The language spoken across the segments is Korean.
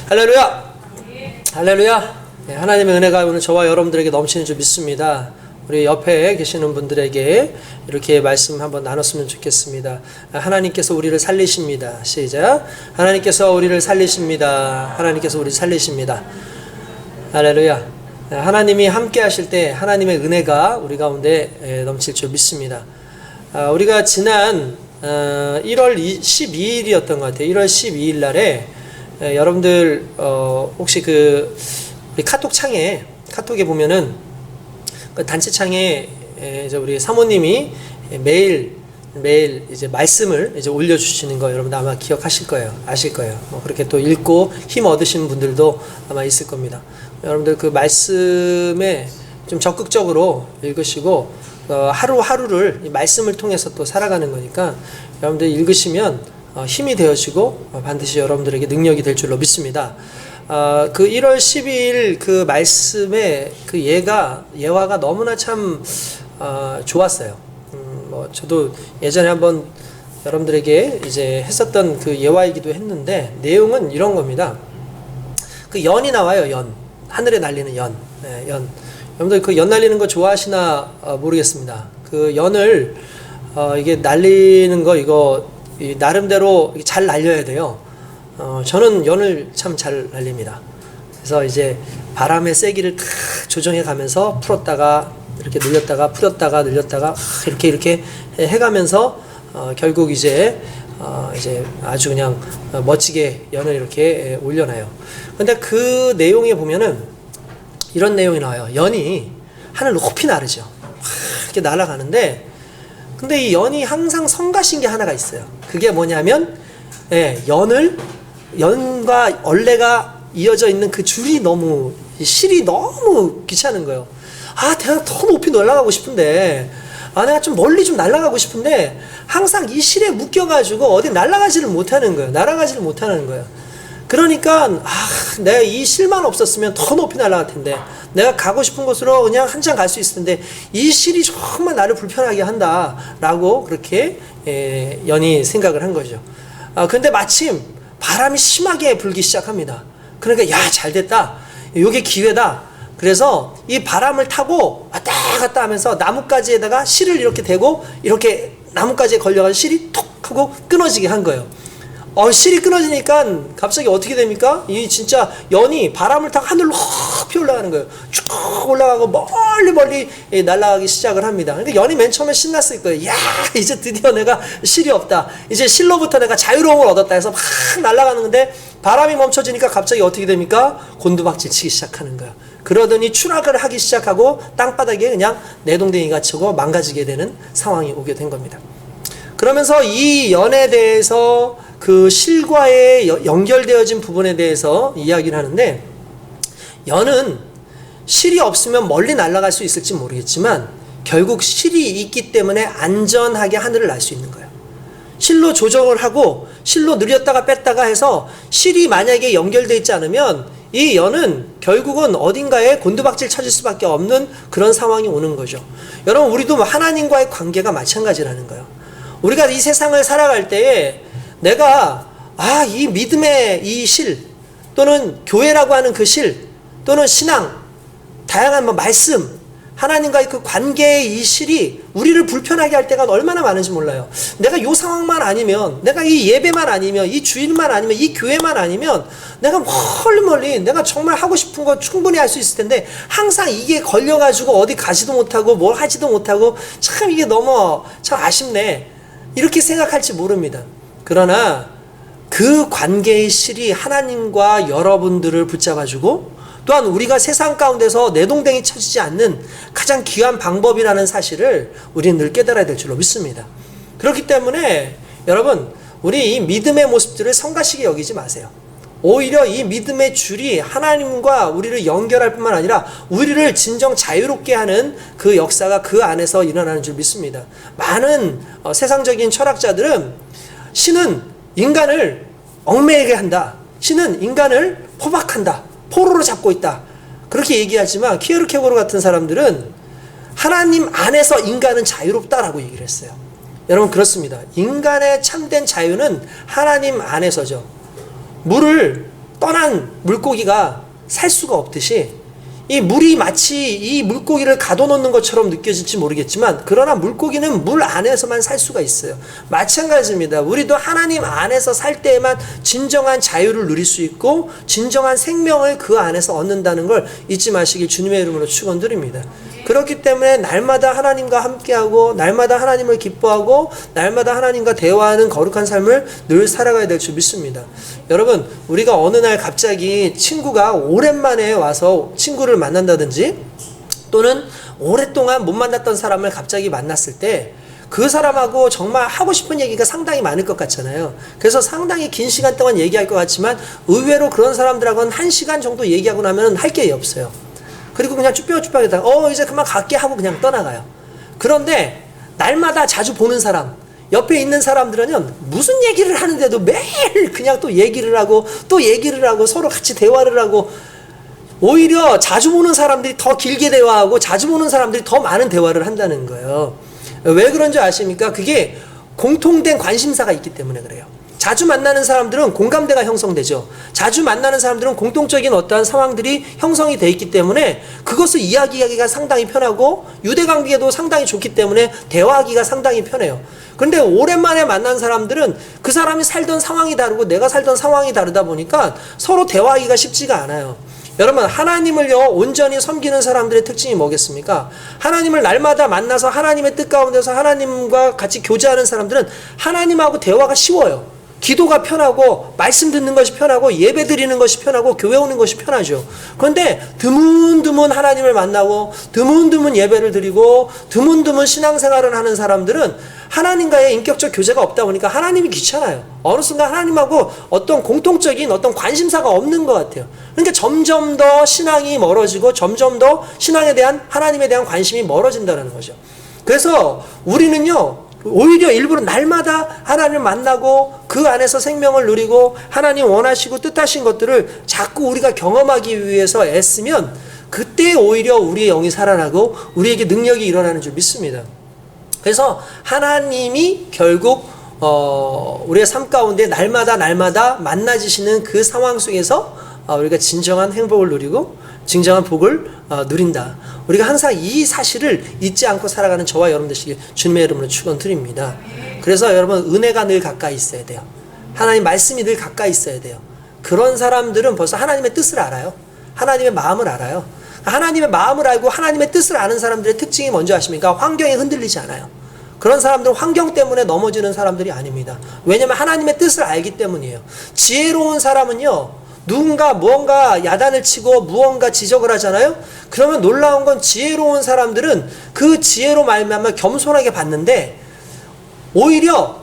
할렐루야! 할렐루야! 네, 하나님의 은혜가 오늘 저와 여러분들에게 넘치는 줄 믿습니다. 우리 옆에 계시는 분들에게 이렇게 말씀 한번 나눴으면 좋겠습니다. 하나님께서 우리를 살리십니다. 시작. 하나님께서 우리를 살리십니다. 하나님께서 우리를 살리십니다. 할렐루야. 하나님이 함께 하실 때 하나님의 은혜가 우리 가운데 넘칠 줄 믿습니다. 우리가 지난 1월 12일이었던 것 같아요. 1월 12일 날에 여러분들 혹시 우리 카톡에 보면은 그 단체 창에 이제 우리 사모님이 매일 이제 말씀을 이제 올려주시는 거 여러분들 아마 기억하실 거예요. 아실 거예요. 그렇게 또 읽고 힘 얻으시는 분들도 아마 있을 겁니다. 여러분들 그 말씀에 좀 적극적으로 읽으시고 하루하루를 이 말씀을 통해서 또 살아가는 거니까 여러분들 읽으시면 힘이 되어지고 반드시 여러분들에게 능력이 될 줄로 믿습니다. 그 1월 12일 그 말씀의 그 예화가 너무나 참 좋았어요. 저도 예전에 한번 여러분들에게 이제 했었던 그 예화이기도 했는데 내용은 이런 겁니다. 그 연이 나와요. 연. 하늘에 날리는 연. 네, 연. 여러분들 그 연 날리는 거 좋아하시나 모르겠습니다. 그 연을 이게 날리는 거 이거 나름대로 잘 날려야 돼요. 저는 연을 참 잘 날립니다. 그래서 이제 바람의 세기를 탁 조정해 가면서 풀었다가 이렇게 늘렸다가 풀었다가 늘렸다가 이렇게 해가면서 결국 이제 아주 그냥 멋지게 연을 이렇게 올려놔요. 근데 그 내용에 보면은 이런 내용이 나와요. 연이 하늘 높이 나르죠. 이렇게 날아가는데 근데 이 연이 항상 성가신 게 하나가 있어요. 그게 뭐냐면 연과 얼레가 이어져 있는 그 줄이 너무 실이 너무 귀찮은 거예요. 내가 더 높이 날아가고 싶은데 내가 좀 멀리 좀 날아가고 싶은데 항상 이 실에 묶여가지고 어디 날아가지를 못하는 거예요. 그러니까 내가 이 실만 없었으면 더 높이 날아갈 텐데 내가 가고 싶은 곳으로 그냥 한참 갈 수 있을 텐데 이 실이 정말 나를 불편하게 한다라고 그렇게 연이 생각을 한 거죠. 근데 마침 바람이 심하게 불기 시작합니다. 그러니까 잘됐다. 요게 기회다. 그래서 이 바람을 타고 왔다 갔다 하면서 나뭇가지에다가 실을 이렇게 대고 이렇게 나뭇가지에 걸려가지고 실이 톡 하고 끊어지게 한 거예요. 실이 끊어지니까 갑자기 어떻게 됩니까? 이 진짜 연이 바람을 타고 하늘로 높이 올라가는 거예요. 쭉 올라가고 멀리 날아가기 시작을 합니다. 그러니까 연이 맨 처음에 신났을 거예요. 이제 드디어 내가 실이 없다. 이제 실로부터 내가 자유로움을 얻었다 해서 막 날아가는 건데 바람이 멈춰지니까 갑자기 어떻게 됩니까? 곤두박질 치기 시작하는 거예요. 그러더니 추락을 하기 시작하고 땅바닥에 그냥 내동댕이가 치고 망가지게 되는 상황이 오게 된 겁니다. 그러면서 이 연에 대해서 그 실과의 연결되어진 부분에 대해서 이야기를 하는데 연은 실이 없으면 멀리 날아갈 수 있을지 모르겠지만 결국 실이 있기 때문에 안전하게 하늘을 날 수 있는 거예요. 실로 조정을 하고 실로 늘렸다가 뺐다가 해서 실이 만약에 연결되어 있지 않으면 이 연은 결국은 어딘가에 곤두박질 쳐질 수밖에 없는 그런 상황이 오는 거죠. 여러분 우리도 하나님과의 관계가 마찬가지라는 거예요. 우리가 이 세상을 살아갈 때에 내가 이 믿음의 이 실 또는 교회라고 하는 그 실 또는 신앙 다양한 말씀 하나님과의 그 관계의 이 실이 우리를 불편하게 할 때가 얼마나 많은지 몰라요. 내가 이 상황만 아니면 내가 이 예배만 아니면 이 주일만 아니면 이 교회만 아니면 내가 멀리 내가 정말 하고 싶은 거 충분히 할 수 있을 텐데 항상 이게 걸려가지고 어디 가지도 못하고 뭘 하지도 못하고 참 이게 너무 참 아쉽네 이렇게 생각할지 모릅니다. 그러나 그 관계의 실이 하나님과 여러분들을 붙잡아주고 또한 우리가 세상 가운데서 내동댕이 쳐지지 않는 가장 귀한 방법이라는 사실을 우리는 늘 깨달아야 될 줄로 믿습니다. 그렇기 때문에 여러분 우리 이 믿음의 모습들을 성가시게 여기지 마세요. 오히려 이 믿음의 줄이 하나님과 우리를 연결할 뿐만 아니라 우리를 진정 자유롭게 하는 그 역사가 그 안에서 일어나는 줄 믿습니다. 많은 세상적인 철학자들은 신은 인간을 얽매이게 한다. 신은 인간을 포박한다. 포로로 잡고 있다. 그렇게 얘기하지만 키에르케고르 같은 사람들은 하나님 안에서 인간은 자유롭다라고 얘기를 했어요. 여러분 그렇습니다. 인간의 참된 자유는 하나님 안에서죠. 물을 떠난 물고기가 살 수가 없듯이 이 물이 마치 이 물고기를 가둬놓는 것처럼 느껴질지 모르겠지만 그러나 물고기는 물 안에서만 살 수가 있어요. 마찬가지입니다. 우리도 하나님 안에서 살 때에만 진정한 자유를 누릴 수 있고 진정한 생명을 그 안에서 얻는다는 걸 잊지 마시길 주님의 이름으로 축원드립니다. 그렇기 때문에 날마다 하나님과 함께하고 날마다 하나님을 기뻐하고 날마다 하나님과 대화하는 거룩한 삶을 늘 살아가야 될 줄 믿습니다. 여러분, 우리가 어느 날 갑자기 친구가 오랜만에 와서 친구를 만난다든지 또는 오랫동안 못 만났던 사람을 갑자기 만났을 때 그 사람하고 정말 하고 싶은 얘기가 상당히 많을 것 같잖아요. 그래서 상당히 긴 시간 동안 얘기할 것 같지만 의외로 그런 사람들하고는 1시간 정도 얘기하고 나면 할 게 없어요. 그리고 그냥 쭈뼛쭈뼛하다가 이제 그만 갈게 하고 그냥 떠나가요. 그런데 날마다 자주 보는 사람, 옆에 있는 사람들은요, 무슨 얘기를 하는데도 매일 그냥 또 얘기를 하고 또 얘기를 하고 서로 같이 대화를 하고 오히려 자주 보는 사람들이 더 길게 대화하고 자주 보는 사람들이 더 많은 대화를 한다는 거예요. 왜 그런 줄 아십니까? 그게 공통된 관심사가 있기 때문에 그래요. 자주 만나는 사람들은 공감대가 형성되죠. 자주 만나는 사람들은 공통적인 어떠한 상황들이 형성이 돼 있기 때문에 그것을 이야기하기가 상당히 편하고 유대관계도 상당히 좋기 때문에 대화하기가 상당히 편해요. 그런데 오랜만에 만난 사람들은 그 사람이 살던 상황이 다르고 내가 살던 상황이 다르다 보니까 서로 대화하기가 쉽지가 않아요. 여러분, 하나님을요 온전히 섬기는 사람들의 특징이 뭐겠습니까? 하나님을 날마다 만나서 하나님의 뜻 가운데서 하나님과 같이 교제하는 사람들은 하나님하고 대화가 쉬워요. 기도가 편하고 말씀 듣는 것이 편하고 예배 드리는 것이 편하고 교회 오는 것이 편하죠. 그런데 드문드문 하나님을 만나고 드문드문 예배를 드리고 드문드문 신앙생활을 하는 사람들은 하나님과의 인격적 교제가 없다 보니까 하나님이 귀찮아요. 어느 순간 하나님하고 어떤 공통적인 어떤 관심사가 없는 것 같아요. 그러니까 점점 더 신앙이 멀어지고 점점 더 신앙에 대한 하나님에 대한 관심이 멀어진다는 거죠. 그래서 우리는요 오히려 일부러 날마다 하나님을 만나고 그 안에서 생명을 누리고 하나님 원하시고 뜻하신 것들을 자꾸 우리가 경험하기 위해서 애쓰면 그때 오히려 우리의 영이 살아나고 우리에게 능력이 일어나는 줄 믿습니다. 그래서 하나님이 결국 우리의 삶 가운데 날마다 만나지시는 그 상황 속에서 우리가 진정한 행복을 누리고 진정한 복을 누린다. 우리가 항상 이 사실을 잊지 않고 살아가는 저와 여러분 되시길 주님의 이름으로 축원드립니다. 그래서 여러분 은혜가 늘 가까이 있어야 돼요. 하나님 말씀이 늘 가까이 있어야 돼요. 그런 사람들은 벌써 하나님의 뜻을 알아요. 하나님의 마음을 알아요. 하나님의 마음을 알고 하나님의 뜻을 아는 사람들의 특징이 뭔지 아십니까? 환경에 흔들리지 않아요. 그런 사람들은 환경 때문에 넘어지는 사람들이 아닙니다. 왜냐하면 하나님의 뜻을 알기 때문이에요. 지혜로운 사람은요 누군가 무언가 야단을 치고 무언가 지적을 하잖아요. 그러면 놀라운 건 지혜로운 사람들은 그 지혜로 말미암아 겸손하게 받는데 오히려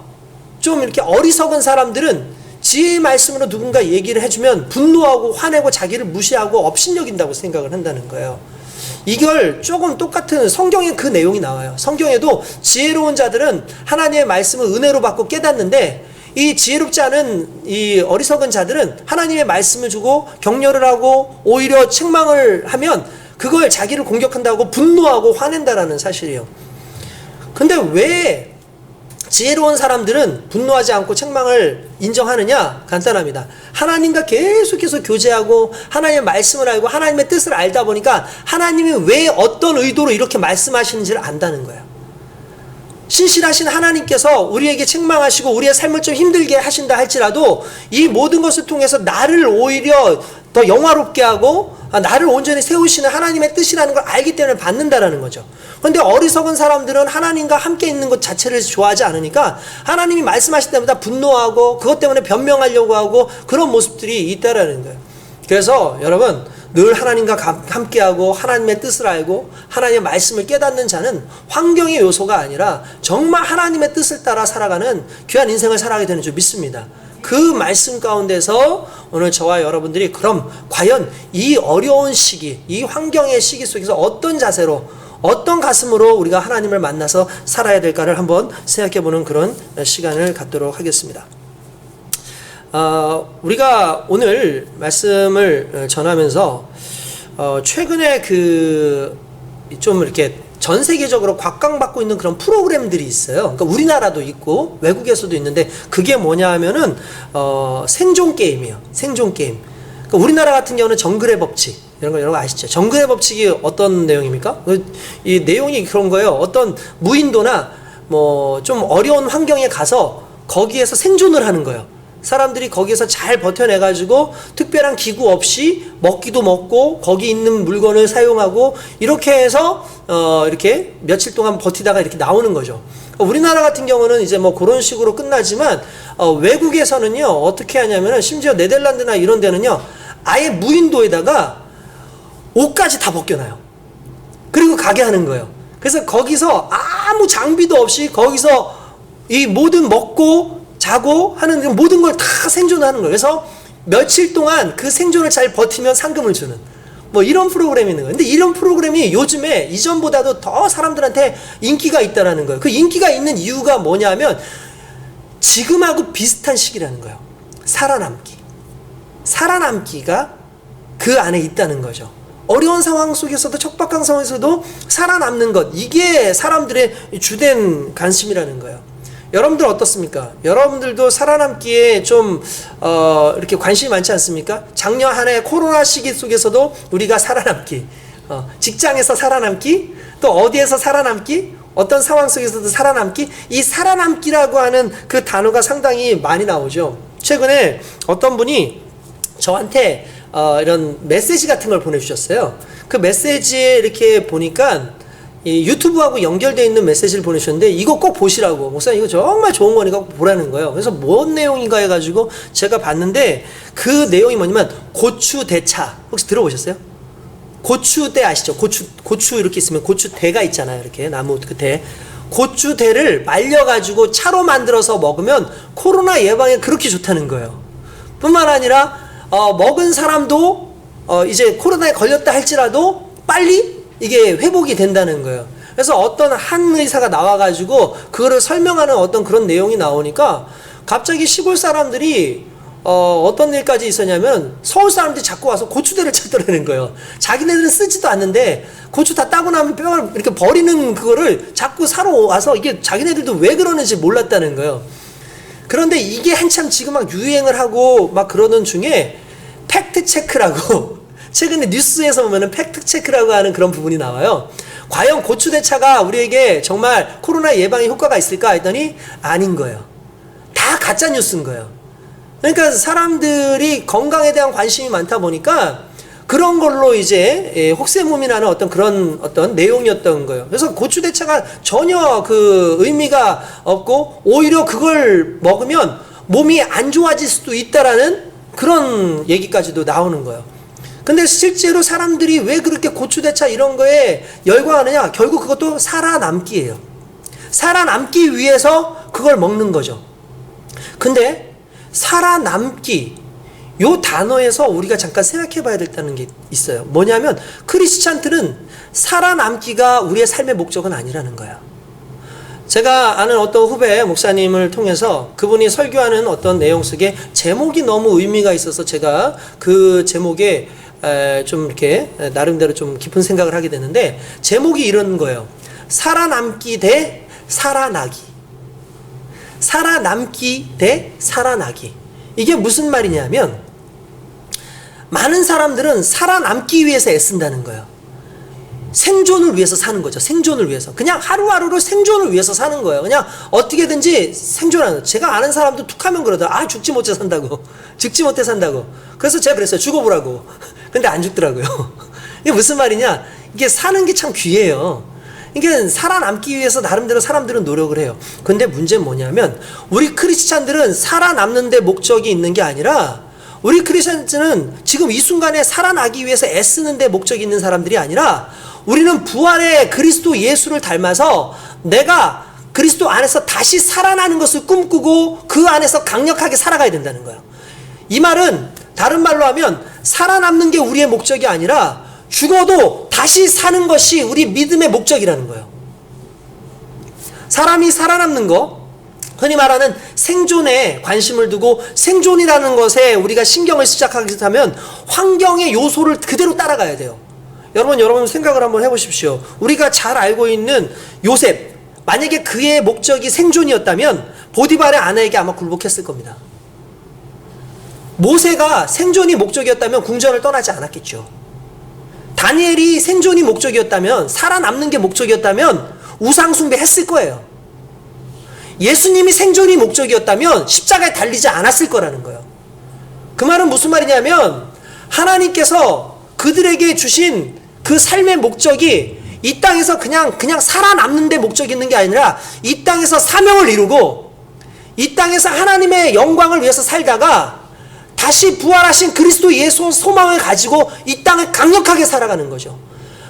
좀 이렇게 어리석은 사람들은 지혜의 말씀으로 누군가 얘기를 해주면 분노하고 화내고 자기를 무시하고 업신여긴다고 생각을 한다는 거예요. 이걸 조금 똑같은 성경에 그 내용이 나와요. 성경에도 지혜로운 자들은 하나님의 말씀을 은혜로 받고 깨닫는데 이 지혜롭지 않은 이 어리석은 자들은 하나님의 말씀을 주고 격려를 하고 오히려 책망을 하면 그걸 자기를 공격한다고 분노하고 화낸다라는 사실이에요. 근데 왜 지혜로운 사람들은 분노하지 않고 책망을 인정하느냐? 간단합니다. 하나님과 계속해서 교제하고 하나님의 말씀을 알고 하나님의 뜻을 알다 보니까 하나님이 왜 어떤 의도로 이렇게 말씀하시는지를 안다는 거예요. 신실하신 하나님께서 우리에게 책망하시고 우리의 삶을 좀 힘들게 하신다 할지라도 이 모든 것을 통해서 나를 오히려 더 영화롭게 하고 나를 온전히 세우시는 하나님의 뜻이라는 걸 알기 때문에 받는다라는 거죠. 그런데 어리석은 사람들은 하나님과 함께 있는 것 자체를 좋아하지 않으니까 하나님이 말씀하실 때마다 분노하고 그것 때문에 변명하려고 하고 그런 모습들이 있다라는 거예요. 그래서 여러분 늘 하나님과 함께하고 하나님의 뜻을 알고 하나님의 말씀을 깨닫는 자는 환경의 요소가 아니라 정말 하나님의 뜻을 따라 살아가는 귀한 인생을 살아가게 되는 줄 믿습니다. 그 말씀 가운데서 오늘 저와 여러분들이 그럼 과연 이 어려운 시기, 이 환경의 시기 속에서 어떤 자세로 어떤 가슴으로 우리가 하나님을 만나서 살아야 될까를 한번 생각해보는 그런 시간을 갖도록 하겠습니다. 우리가 오늘 말씀을 전하면서 최근에 좀 이렇게 전 세계적으로 곽강받고 있는 그런 프로그램들이 있어요. 그러니까 우리나라도 있고 외국에서도 있는데 그게 뭐냐 하면은 생존 게임이에요. 생존 게임. 그러니까 우리나라 같은 경우는 정글의 법칙 이런 거 아시죠? 정글의 법칙이 어떤 내용입니까? 이 내용이 그런 거예요. 어떤 무인도나 뭐 좀 어려운 환경에 가서 거기에서 생존을 하는 거예요. 사람들이 거기에서 잘 버텨내가지고 특별한 기구 없이 먹기도 먹고 거기 있는 물건을 사용하고 이렇게 해서 이렇게 며칠 동안 버티다가 이렇게 나오는 거죠. 우리나라 같은 경우는 이제 뭐 그런 식으로 끝나지만 외국에서는요 어떻게 하냐면은 심지어 네덜란드나 이런 데는요 아예 무인도에다가 옷까지 다 벗겨놔요. 그리고 가게 하는 거예요. 그래서 거기서 아무 장비도 없이 거기서 이 모든 먹고 자고 하는 모든 걸 다 생존하는 거예요. 그래서 며칠 동안 그 생존을 잘 버티면 상금을 주는 뭐 이런 프로그램이 있는 거예요. 근데 이런 프로그램이 요즘에 이전보다도 더 사람들한테 인기가 있다라는 거예요. 그 인기가 있는 이유가 뭐냐면 지금하고 비슷한 시기라는 거예요. 살아남기가 그 안에 있다는 거죠. 어려운 상황 속에서도 척박한 상황에서도 살아남는 것, 이게 사람들의 주된 관심이라는 거예요. 여러분들 어떻습니까? 여러분들도 살아남기에 좀 이렇게 관심이 많지 않습니까? 작년 한 해 코로나 시기 속에서도 우리가 살아남기, 직장에서 살아남기, 또 어디에서 살아남기, 어떤 상황 속에서도 살아남기, 이 살아남기라고 하는 그 단어가 상당히 많이 나오죠. 최근에 어떤 분이 저한테 이런 메시지 같은 걸 보내주셨어요. 그 메시지에 이렇게 보니까 이 유튜브하고 연결되어 있는 메시지를 보내주셨는데 이거 꼭 보시라고, 목사님 이거 정말 좋은 거니까 꼭 보라는 거예요. 그래서 뭔 내용인가 해가지고 제가 봤는데 그 내용이 뭐냐면 고추대차, 혹시 들어보셨어요? 고추대 아시죠? 고추 이렇게 있으면 고추대가 있잖아요. 이렇게 나무 그 대. 고추대를 말려가지고 차로 만들어서 먹으면 코로나 예방에 그렇게 좋다는 거예요. 뿐만 아니라 먹은 사람도 이제 코로나에 걸렸다 할지라도 빨리 이게 회복이 된다는 거예요. 그래서 어떤 한 의사가 나와가지고 그거를 설명하는 어떤 그런 내용이 나오니까 갑자기 시골 사람들이 어떤 일까지 있었냐면 서울 사람들이 자꾸 와서 고추대를 찾더라는 거예요. 자기네들은 쓰지도 않는데 고추 다 따고 나면 뼈를 이렇게 버리는 그거를 자꾸 사러 와서 이게 자기네들도 왜 그러는지 몰랐다는 거예요. 그런데 이게 한참 지금 막 유행을 하고 막 그러는 중에 팩트체크라고 최근에 뉴스에서 보면은 팩트체크라고 하는 그런 부분이 나와요. 과연 고추대차가 우리에게 정말 코로나 예방에 효과가 있을까 했더니 아닌 거예요. 다 가짜 뉴스인 거예요. 그러니까 사람들이 건강에 대한 관심이 많다 보니까 그런 걸로 이제 혹세무민하는 그런 내용이었던 거예요. 그래서 고추대차가 전혀 그 의미가 없고 오히려 그걸 먹으면 몸이 안 좋아질 수도 있다라는 그런 얘기까지도 나오는 거예요. 근데 실제로 사람들이 왜 그렇게 고추대차 이런 거에 열광하느냐? 결국 그것도 살아남기예요. 살아남기 위해서 그걸 먹는 거죠. 근데 살아남기 요 단어에서 우리가 잠깐 생각해 봐야 된다는 게 있어요. 뭐냐면 크리스찬들은 살아남기가 우리의 삶의 목적은 아니라는 거야. 제가 아는 어떤 후배 목사님을 통해서 그분이 설교하는 어떤 내용 속에 제목이 너무 의미가 있어서 제가 그 제목에 좀 이렇게 나름대로 좀 깊은 생각을 하게 되는데 제목이 이런 거예요. 살아남기 대 살아나기. 살아남기 대 살아나기. 이게 무슨 말이냐면 많은 사람들은 살아남기 위해서 애쓴다는 거예요. 생존을 위해서 사는 거죠. 생존을 위해서. 그냥 하루하루를 생존을 위해서 사는 거예요. 그냥 어떻게든지 생존하는 거예요. 제가 아는 사람도 툭 하면 그러더라. 죽지 못해 산다고. 죽지 못해 산다고. 그래서 제가 그랬어요. 죽어보라고. 근데 안 죽더라고요. 이게 무슨 말이냐. 이게 사는 게 참 귀해요. 이게 살아남기 위해서 나름대로 사람들은 노력을 해요. 근데 문제는 뭐냐면 우리 크리스찬들은 살아남는 데 목적이 있는 게 아니라 우리 크리스찬들은 지금 이 순간에 살아나기 위해서 애쓰는 데 목적이 있는 사람들이 아니라 우리는 부활의 그리스도 예수를 닮아서 내가 그리스도 안에서 다시 살아나는 것을 꿈꾸고 그 안에서 강력하게 살아가야 된다는 거예요. 이 말은 다른 말로 하면 살아남는 게 우리의 목적이 아니라 죽어도 다시 사는 것이 우리 믿음의 목적이라는 거예요. 사람이 살아남는 거, 흔히 말하는 생존에 관심을 두고 생존이라는 것에 우리가 신경을 시작하겠다면 환경의 요소를 그대로 따라가야 돼요. 여러분 생각을 한번 해보십시오. 우리가 잘 알고 있는 요셉, 만약에 그의 목적이 생존이었다면 보디발의 아내에게 아마 굴복했을 겁니다. 모세가 생존이 목적이었다면 궁전을 떠나지 않았겠죠. 다니엘이 생존이 목적이었다면, 살아남는 게 목적이었다면 우상숭배 했을 거예요. 예수님이 생존이 목적이었다면 십자가에 달리지 않았을 거라는 거예요. 그 말은 무슨 말이냐면, 하나님께서 그들에게 주신 그 삶의 목적이 이 땅에서 그냥 살아남는 데 목적이 있는 게 아니라 이 땅에서 사명을 이루고 이 땅에서 하나님의 영광을 위해서 살다가 다시 부활하신 그리스도 예수 소망을 가지고 이 땅을 강력하게 살아가는 거죠.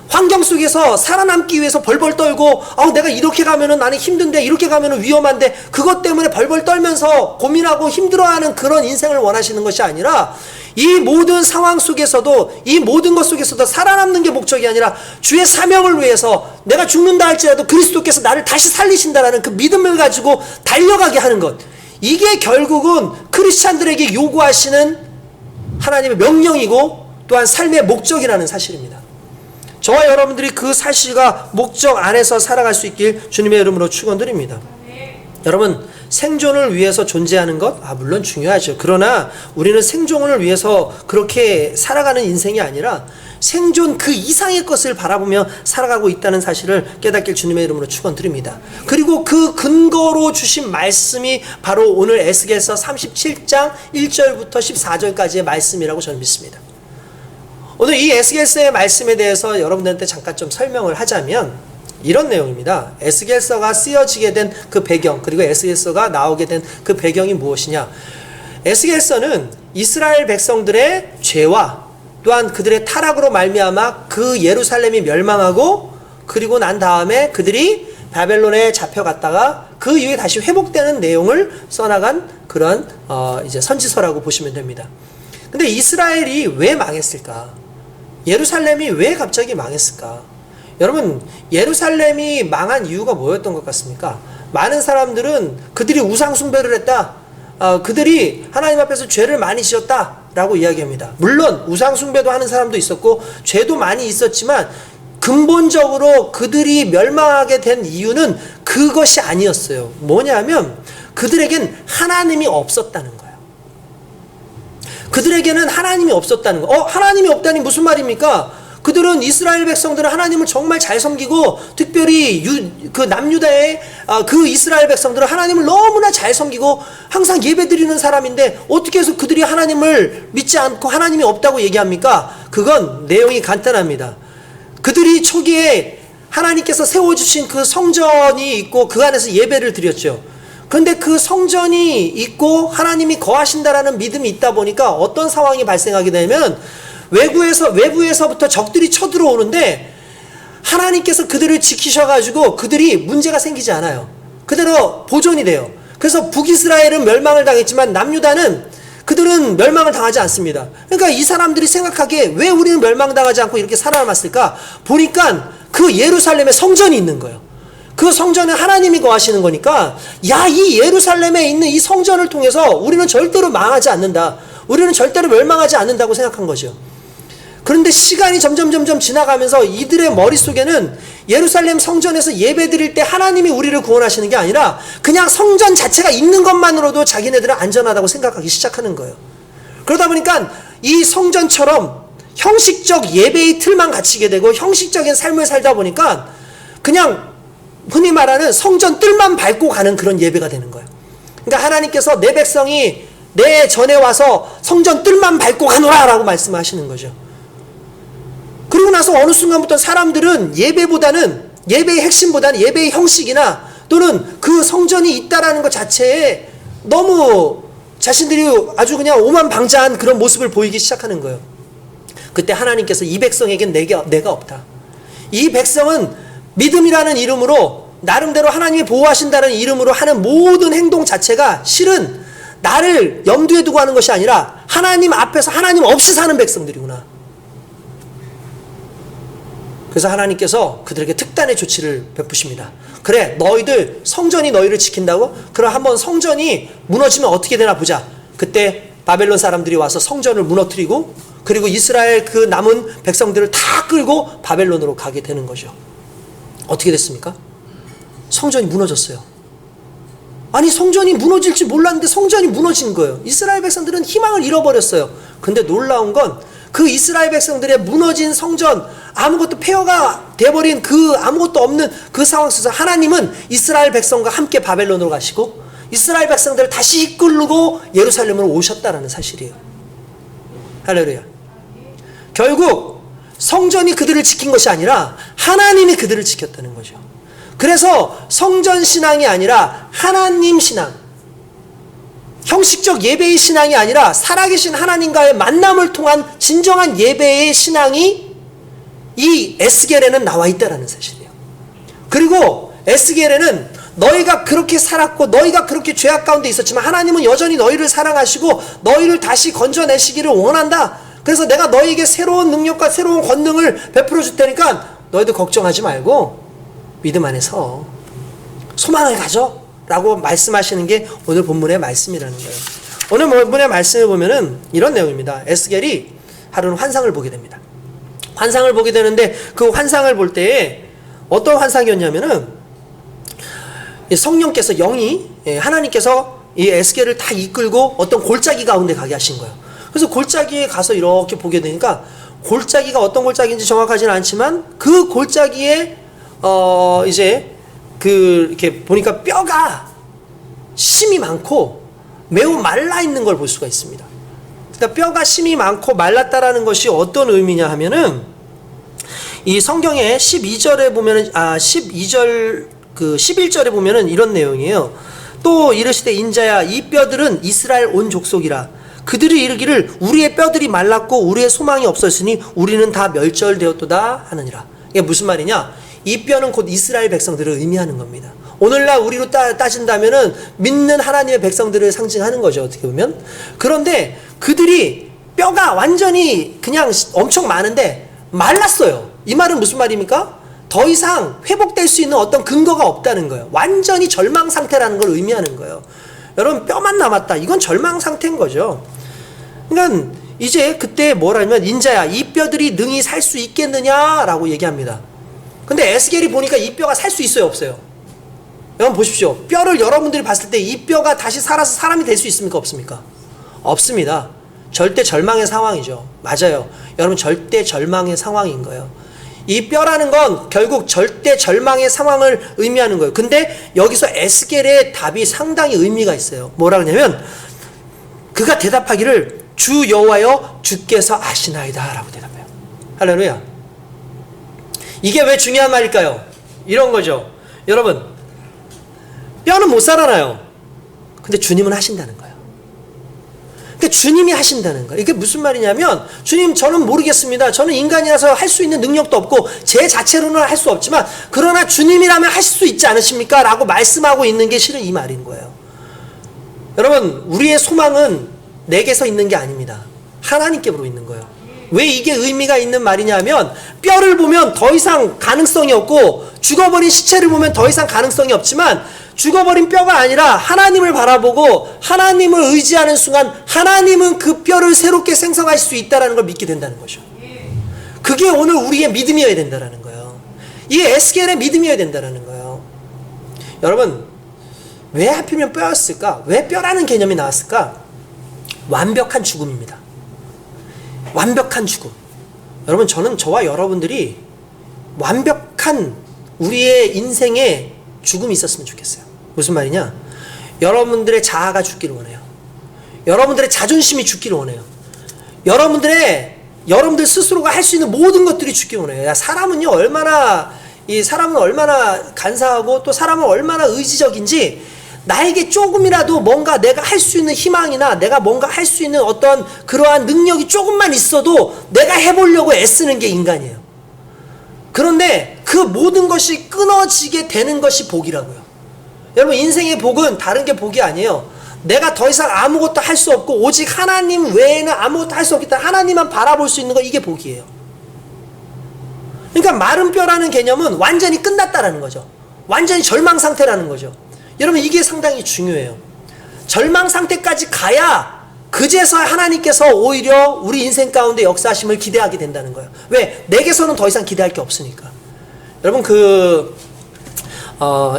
환경 속에서 살아남기 위해서 벌벌 떨고, 내가 이렇게 가면은 나는 힘든데, 이렇게 가면은 위험한데, 그것 때문에 벌벌 떨면서 고민하고 힘들어하는 그런 인생을 원하시는 것이 아니라, 이 모든 상황 속에서도, 이 모든 것 속에서도 살아남는 게 목적이 아니라 주의 사명을 위해서 내가 죽는다 할지라도 그리스도께서 나를 다시 살리신다라는 그 믿음을 가지고 달려가게 하는 것. 이게 결국은 크리스찬들에게 요구하시는 하나님의 명령이고 또한 삶의 목적이라는 사실입니다. 저와 여러분들이 그 사실과 목적 안에서 살아갈 수 있길 주님의 이름으로 축원드립니다. 여러분, 생존을 위해서 존재하는 것? 물론 중요하죠. 그러나 우리는 생존을 위해서 그렇게 살아가는 인생이 아니라 생존 그 이상의 것을 바라보며 살아가고 있다는 사실을 깨닫길 주님의 이름으로 축원드립니다. 그리고 그 근거로 주신 말씀이 바로 오늘 에스겔서 37장 1절부터 14절까지의 말씀이라고 저는 믿습니다. 오늘 이 에스겔서의 말씀에 대해서 여러분들한테 잠깐 좀 설명을 하자면 이런 내용입니다. 에스겔서가 쓰여지게 된 그 배경, 그리고 에스겔서가 나오게 된 그 배경이 무엇이냐. 에스겔서는 이스라엘 백성들의 죄와 또한 그들의 타락으로 말미암아 그 예루살렘이 멸망하고, 그리고 난 다음에 그들이 바벨론에 잡혀갔다가 그 이후에 다시 회복되는 내용을 써나간 그런 이제 선지서라고 보시면 됩니다. 근데 이스라엘이 왜 망했을까? 예루살렘이 왜 갑자기 망했을까? 여러분, 예루살렘이 망한 이유가 뭐였던 것 같습니까? 많은 사람들은 그들이 우상숭배를 했다, 그들이 하나님 앞에서 죄를 많이 지었다 라고 이야기합니다. 물론 우상숭배도 하는 사람도 있었고 죄도 많이 있었지만 근본적으로 그들이 멸망하게 된 이유는 그것이 아니었어요. 뭐냐면 그들에겐 하나님이 없었다는 거예요. 그들에게는 하나님이 없었다는 거. 하나님이 없다니 무슨 말입니까? 그들은, 이스라엘 백성들은 하나님을 정말 잘 섬기고, 특별히 그 남유다의 그 이스라엘 백성들은 하나님을 너무나 잘 섬기고 항상 예배 드리는 사람인데 어떻게 해서 그들이 하나님을 믿지 않고 하나님이 없다고 얘기합니까? 그건 내용이 간단합니다. 그들이 초기에 하나님께서 세워주신 그 성전이 있고 그 안에서 예배를 드렸죠. 그런데 그 성전이 있고 하나님이 거하신다라는 믿음이 있다 보니까 어떤 상황이 발생하게 되면 외부에서부터 적들이 쳐들어오는데 하나님께서 그들을 지키셔가지고 그들이 문제가 생기지 않아요. 그대로 보존이 돼요. 그래서 북이스라엘은 멸망을 당했지만 남유다는 그들은 멸망을 당하지 않습니다. 그러니까 이 사람들이 생각하기에 왜 우리는 멸망당하지 않고 이렇게 살아남았을까? 보니까 그 예루살렘에 성전이 있는 거예요. 그 성전에 하나님이 거하시는 거니까, 이 예루살렘에 있는 이 성전을 통해서 우리는 절대로 망하지 않는다, 우리는 절대로 멸망하지 않는다고 생각한 거죠. 그런데 시간이 점점 지나가면서 이들의 머릿속에는 예루살렘 성전에서 예배 드릴 때 하나님이 우리를 구원하시는 게 아니라 그냥 성전 자체가 있는 것만으로도 자기네들은 안전하다고 생각하기 시작하는 거예요. 그러다 보니까 이 성전처럼 형식적 예배의 틀만 갖추게 되고 형식적인 삶을 살다 보니까 그냥 흔히 말하는 성전 뜰만 밟고 가는 그런 예배가 되는 거예요. 그러니까 하나님께서 내 백성이 내 전에 와서 성전 뜰만 밟고 가노라 라고 말씀하시는 거죠. 그리고 나서 어느 순간부터 사람들은 예배의 핵심보다는 예배의 형식이나 또는 그 성전이 있다라는 것 자체에 너무 자신들이 아주 그냥 오만방자한 그런 모습을 보이기 시작하는 거예요. 그때 하나님께서 이 백성에겐 내가 없다. 이 백성은 믿음이라는 이름으로 나름대로 하나님이 보호하신다는 이름으로 하는 모든 행동 자체가 실은 나를 염두에 두고 하는 것이 아니라 하나님 앞에서 하나님 없이 사는 백성들이구나. 그래서 하나님께서 그들에게 특단의 조치를 베푸십니다. 그래, 너희들 성전이 너희를 지킨다고? 그럼 한번 성전이 무너지면 어떻게 되나 보자. 그때 바벨론 사람들이 와서 성전을 무너뜨리고, 그리고 이스라엘 그 남은 백성들을 다 끌고 바벨론으로 가게 되는 거죠. 어떻게 됐습니까? 성전이 무너졌어요. 아니 성전이 무너질 줄 몰랐는데 성전이 무너진 거예요. 이스라엘 백성들은 희망을 잃어버렸어요. 근데 놀라운 건 그 이스라엘 백성들의 무너진 성전, 아무것도 폐허가 돼버린 그 아무것도 없는 그 상황 속에서 하나님은 이스라엘 백성과 함께 바벨론으로 가시고 이스라엘 백성들을 다시 이끌고 예루살렘으로 오셨다라는 사실이에요. 할렐루야. 결국 성전이 그들을 지킨 것이 아니라 하나님이 그들을 지켰다는 거죠. 그래서 성전 신앙이 아니라 하나님 신앙, 형식적 예배의 신앙이 아니라 살아계신 하나님과의 만남을 통한 진정한 예배의 신앙이 이 에스겔에는 나와 있다는 사실이에요. 그리고 에스겔에는 너희가 그렇게 살았고 너희가 그렇게 죄악 가운데 있었지만 하나님은 여전히 너희를 사랑하시고 너희를 다시 건져내시기를 원한다. 그래서 내가 너희에게 새로운 능력과 새로운 권능을 베풀어 줄 테니까 너희들 걱정하지 말고 믿음 안에서 소망을 가져 라고 말씀하시는 게 오늘 본문의 말씀이라는 거예요. 오늘 본문의 말씀을 보면은 이런 내용입니다. 에스겔이 하루는 환상을 보게 됩니다. 환상을 보게 되는데 그 환상을 볼 때에 어떤 환상이었냐면은 성령께서 영이 하나님께서 이 에스겔을 다 이끌고 어떤 골짜기 가운데 가게 하신 거예요. 그래서 골짜기에 가서 이렇게 보게 되니까 골짜기가 어떤 골짜기인지 정확하지는 않지만 그 골짜기에 이제 이렇게 보니까 뼈가 심이 많고 매우 말라 있는 걸 볼 수가 있습니다. 그러니까 뼈가 심이 많고 말랐다라는 것이 어떤 의미냐 하면은 이 성경의 12절에 보면은 12절 11절에 보면은 이런 내용이에요. 또 이르시되 인자야 이 뼈들은 이스라엘 온 족속이라 그들이 이르기를 우리의 뼈들이 말랐고 우리의 소망이 없었으니 우리는 다 멸절되었도다 하느니라. 이게 무슨 말이냐? 이 뼈는 곧 이스라엘 백성들을 의미하는 겁니다. 오늘날 우리로 따진다면은 믿는 하나님의 백성들을 상징하는 거죠, 어떻게 보면. 그런데 그들이 뼈가 완전히 그냥 엄청 많은데 말랐어요. 이 말은 무슨 말입니까? 더 이상 회복될 수 있는 어떤 근거가 없다는 거예요. 완전히 절망 상태라는 걸 의미하는 거예요. 여러분, 뼈만 남았다. 이건 절망 상태인 거죠. 그러니까 이제 그때 뭐라면 인자야 이 뼈들이 능히 살 수 있겠느냐라고 얘기합니다. 근데 에스겔이 보니까 이 뼈가 살 수 있어요, 없어요? 여러분 보십시오. 뼈를 여러분들이 봤을 때 이 뼈가 다시 살아서 사람이 될 수 있습니까, 없습니까? 없습니다. 절대 절망의 상황이죠. 맞아요. 여러분 절대 절망의 상황인 거예요. 이 뼈라는 건 결국 절대 절망의 상황을 의미하는 거예요. 근데 여기서 에스겔의 답이 상당히 의미가 있어요. 뭐라 그러냐면 그가 대답하기를 주 여호와여 주께서 아시나이다 라고 대답해요. 할렐루야. 이게 왜 중요한 말일까요? 이런 거죠. 여러분, 뼈는 못 살아나요. 근데 주님은 하신다는 거예요. 그러니까 주님이 하신다는 거예요. 이게 무슨 말이냐면 주님 저는 모르겠습니다. 저는 인간이라서 할 수 있는 능력도 없고 제 자체로는 할 수 없지만 그러나 주님이라면 하실 수 있지 않으십니까? 라고 말씀하고 있는 게 실은 이 말인 거예요. 여러분, 우리의 소망은 내게서 있는 게 아닙니다. 하나님께로 있는 거예요. 왜 이게 의미가 있는 말이냐면 뼈를 보면 더 이상 가능성이 없고 죽어버린 시체를 보면 더 이상 가능성이 없지만 죽어버린 뼈가 아니라 하나님을 바라보고 하나님을 의지하는 순간 하나님은 그 뼈를 새롭게 생성할 수 있다는 걸 믿게 된다는 거죠. 그게 오늘 우리의 믿음이어야 된다는 거예요. 이게 에스겔의 믿음이어야 된다는 거예요. 여러분, 왜 하필이면 뼈였을까? 왜 뼈라는 개념이 나왔을까? 완벽한 죽음입니다. 완벽한 죽음. 여러분, 저는 저와 여러분들이 완벽한 우리의 인생에 죽음이 있었으면 좋겠어요. 무슨 말이냐? 여러분들의 자아가 죽기를 원해요. 여러분들의 자존심이 죽기를 원해요. 여러분들 스스로가 할 수 있는 모든 것들이 죽기를 원해요. 야, 사람은 얼마나 간사하고 또 사람은 얼마나 의지적인지 나에게 조금이라도 뭔가 내가 할 수 있는 희망이나 내가 뭔가 할 수 있는 어떤 그러한 능력이 조금만 있어도 내가 해보려고 애쓰는 게 인간이에요. 그런데 그 모든 것이 끊어지게 되는 것이 복이라고요. 여러분, 인생의 복은 다른 게 복이 아니에요. 내가 더 이상 아무것도 할 수 없고 오직 하나님 외에는 아무것도 할 수 없기 때문에 하나님만 바라볼 수 있는 거, 이게 복이에요. 그러니까 마른 뼈라는 개념은 완전히 끝났다라는 거죠. 완전히 절망 상태라는 거죠. 여러분, 이게 상당히 중요해요. 절망 상태까지 가야 그제서야 하나님께서 오히려 우리 인생 가운데 역사하심을 기대하게 된다는 거예요. 왜? 내게서는 더 이상 기대할 게 없으니까. 여러분,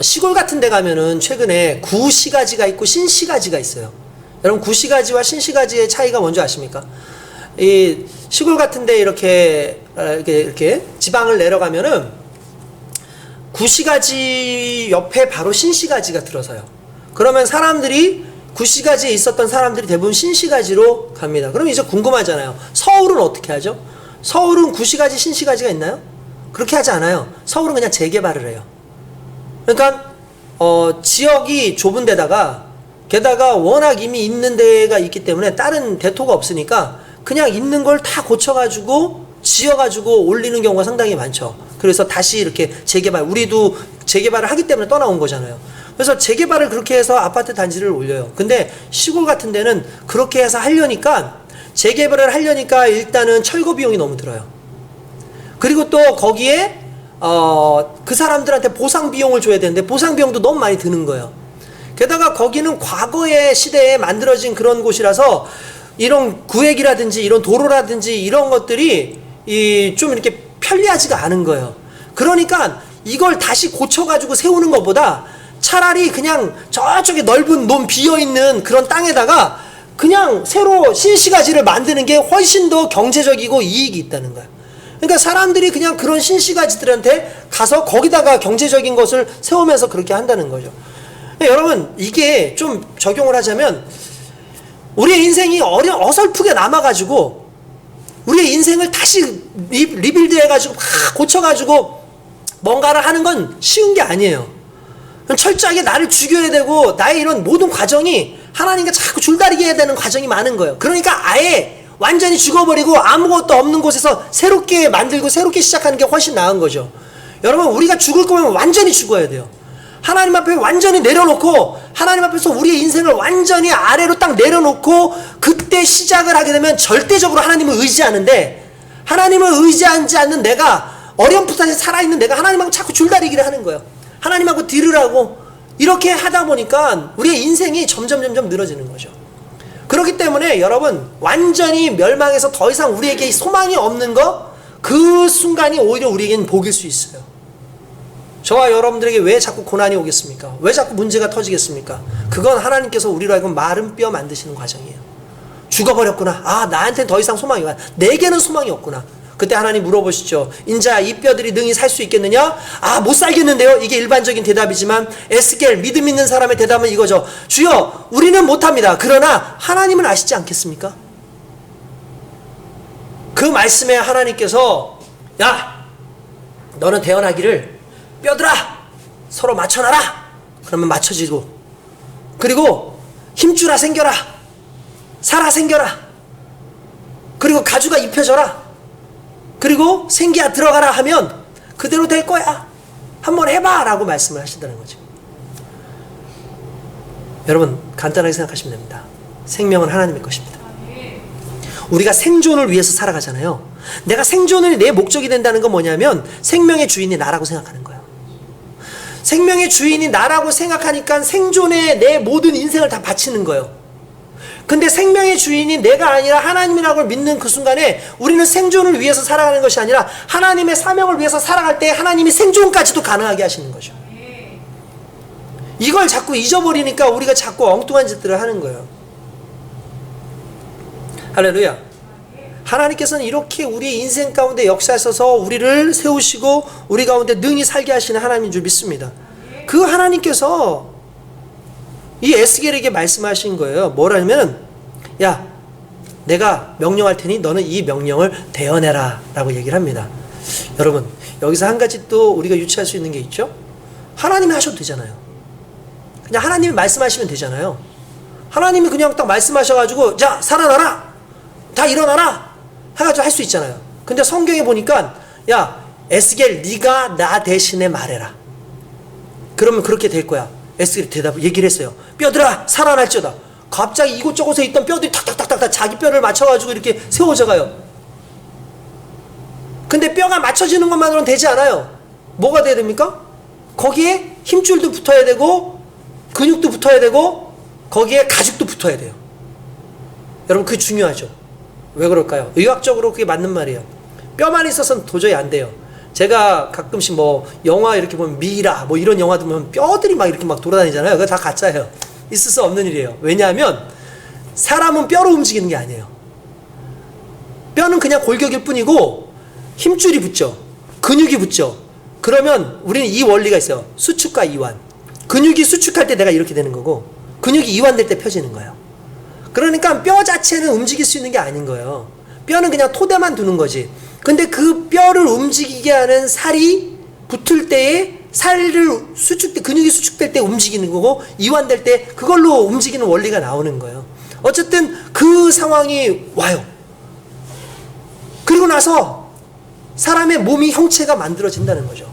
시골 같은 데 가면은 최근에 구시가지가 있고 신시가지가 있어요. 여러분 구시가지와 신시가지의 차이가 뭔지 아십니까? 이 시골 같은 데 이렇게 지방을 내려가면은 구시가지 옆에 바로 신시가지가 들어서요. 그러면 사람들이 구시가지에 있었던 사람들이 대부분 신시가지로 갑니다. 그럼 이제 궁금하잖아요. 서울은 어떻게 하죠? 서울은 구시가지 신시가지가 있나요? 그렇게 하지 않아요. 서울은 그냥 재개발을 해요. 그러니까 지역이 좁은 데다가 게다가 워낙 이미 있는 데가 있기 때문에 다른 대토가 없으니까 그냥 있는 걸 다 고쳐가지고 지어가지고 올리는 경우가 상당히 많죠. 그래서 다시 이렇게 재개발, 우리도 재개발을 하기 때문에 떠나온 거잖아요. 그래서 재개발을 그렇게 해서 아파트 단지를 올려요. 근데 시골 같은 데는 그렇게 해서 하려니까, 재개발을 하려니까 일단은 철거 비용이 너무 들어요. 그리고 또 거기에 그 사람들한테 보상 비용을 줘야 되는데 보상 비용도 너무 많이 드는 거예요. 게다가 거기는 과거의 시대에 만들어진 그런 곳이라서 이런 구획이라든지 이런 도로라든지 이런 것들이 좀 이렇게 편리하지가 않은 거예요. 그러니까 이걸 다시 고쳐가지고 세우는 것보다 차라리 그냥 저쪽에 넓은 논 비어있는 그런 땅에다가 그냥 새로 신시가지를 만드는 게 훨씬 더 경제적이고 이익이 있다는 거예요. 그러니까 사람들이 그냥 그런 신시가지들한테 가서 거기다가 경제적인 것을 세우면서 그렇게 한다는 거죠. 여러분, 이게 좀 적용을 하자면 우리의 인생이 어설프게 남아가지고 우리의 인생을 다시 리빌드 해가지고 막 고쳐가지고 뭔가를 하는 건 쉬운 게 아니에요. 철저하게 나를 죽여야 되고 나의 이런 모든 과정이 하나님과 자꾸 줄다리기 해야 되는 과정이 많은 거예요. 그러니까 아예 완전히 죽어버리고 아무것도 없는 곳에서 새롭게 만들고 새롭게 시작하는 게 훨씬 나은 거죠. 여러분, 우리가 죽을 거면 완전히 죽어야 돼요. 하나님 앞에 완전히 내려놓고 하나님 앞에서 우리의 인생을 완전히 아래로 딱 내려놓고 그때 시작을 하게 되면 절대적으로 하나님을 의지하는데, 하나님을 의지하지 않는 내가, 어렴풋하게 살아있는 내가 하나님하고 자꾸 줄다리기를 하는 거예요. 하나님하고 딜을 하고 이렇게 하다 보니까 우리의 인생이 점점 늘어지는 거죠. 그렇기 때문에 여러분, 완전히 멸망해서 더 이상 우리에게 소망이 없는 거, 그 순간이 오히려 우리에게는 복일 수 있어요. 저와 여러분들에게 왜 자꾸 고난이 오겠습니까? 왜 자꾸 문제가 터지겠습니까? 그건 하나님께서 우리로 하여금 마른 뼈 만드시는 과정이에요. 죽어버렸구나. 아, 나한테는 더 이상 소망이 없구나. 내게는 소망이 없구나. 그때 하나님 물어보시죠. 인자, 이 뼈들이 능히 살 수 있겠느냐? 아, 못 살겠는데요. 이게 일반적인 대답이지만 에스겔, 믿음 있는 사람의 대답은 이거죠. 주여, 우리는 못합니다. 그러나 하나님은 아시지 않겠습니까? 그 말씀에 하나님께서, 야, 너는 태어나기를 뼈들아 서로 맞춰놔라. 그러면 맞춰지고, 그리고 힘주라 생겨라, 살아 생겨라, 그리고 가주가 입혀져라, 그리고 생기야 들어가라 하면 그대로 될 거야. 한번 해봐 라고 말씀을 하신다는 거죠. 여러분, 간단하게 생각하시면 됩니다. 생명은 하나님의 것입니다. 우리가 생존을 위해서 살아가잖아요. 내가 생존을 내 목적이 된다는 건 뭐냐면 생명의 주인이 나라고 생각하는 거예요. 생명의 주인이 나라고 생각하니까 생존에 내 모든 인생을 다 바치는 거예요. 근데 생명의 주인이 내가 아니라 하나님이라고 믿는 그 순간에 우리는 생존을 위해서 살아가는 것이 아니라 하나님의 사명을 위해서 살아갈 때 하나님이 생존까지도 가능하게 하시는 거죠. 이걸 자꾸 잊어버리니까 우리가 자꾸 엉뚱한 짓들을 하는 거예요. 할렐루야. 하나님께서는 이렇게 우리의 인생 가운데 역사하셔서 우리를 세우시고 우리 가운데 능히 살게 하시는 하나님인 줄 믿습니다. 그 하나님께서 이 에스겔에게 말씀하신 거예요. 뭐라냐면, 야, 내가 명령할 테니 너는 이 명령을 대언해라 라고 얘기를 합니다. 여러분, 여기서 한 가지 또 우리가 유추할 수 있는 게 있죠. 하나님이 하셔도 되잖아요. 그냥 하나님이 말씀하시면 되잖아요. 하나님이 그냥 딱 말씀하셔가지고 자, 살아나라, 다 일어나라 해가지고 할 수 있잖아요. 근데 성경에 보니까, 야, 에스겔, 네가 나 대신에 말해라. 그러면 그렇게 될 거야. 에스겔이 얘기를 했어요. 뼈들아 살아날지어다. 갑자기 이곳저곳에 있던 뼈들이 탁탁탁탁 자기 뼈를 맞춰가지고 이렇게 세워져 가요. 근데 뼈가 맞춰지는 것만으로는 되지 않아요. 뭐가 돼야 됩니까? 거기에 힘줄도 붙어야 되고 근육도 붙어야 되고 거기에 가죽도 붙어야 돼요. 여러분, 그게 중요하죠. 왜 그럴까요? 의학적으로 그게 맞는 말이에요. 뼈만 있어서는 도저히 안 돼요. 제가 가끔씩 뭐 영화 이렇게 보면 미라 뭐 이런 영화들 보면 뼈들이 막 이렇게 막 돌아다니잖아요. 그거 다 가짜예요. 있을 수 없는 일이에요. 왜냐하면 사람은 뼈로 움직이는 게 아니에요. 뼈는 그냥 골격일 뿐이고 힘줄이 붙죠. 근육이 붙죠. 그러면 우리는 이 원리가 있어요. 수축과 이완. 근육이 수축할 때 내가 이렇게 되는 거고 근육이 이완될 때 펴지는 거예요. 그러니까 뼈 자체는 움직일 수 있는 게 아닌 거예요. 뼈는 그냥 토대만 두는 거지. 근데 그 뼈를 움직이게 하는 살이 붙을 때에 근육이 수축될 때 움직이는 거고 이완될 때 그걸로 움직이는 원리가 나오는 거예요. 어쨌든 그 상황이 와요. 그리고 나서 사람의 몸이 형체가 만들어진다는 거죠.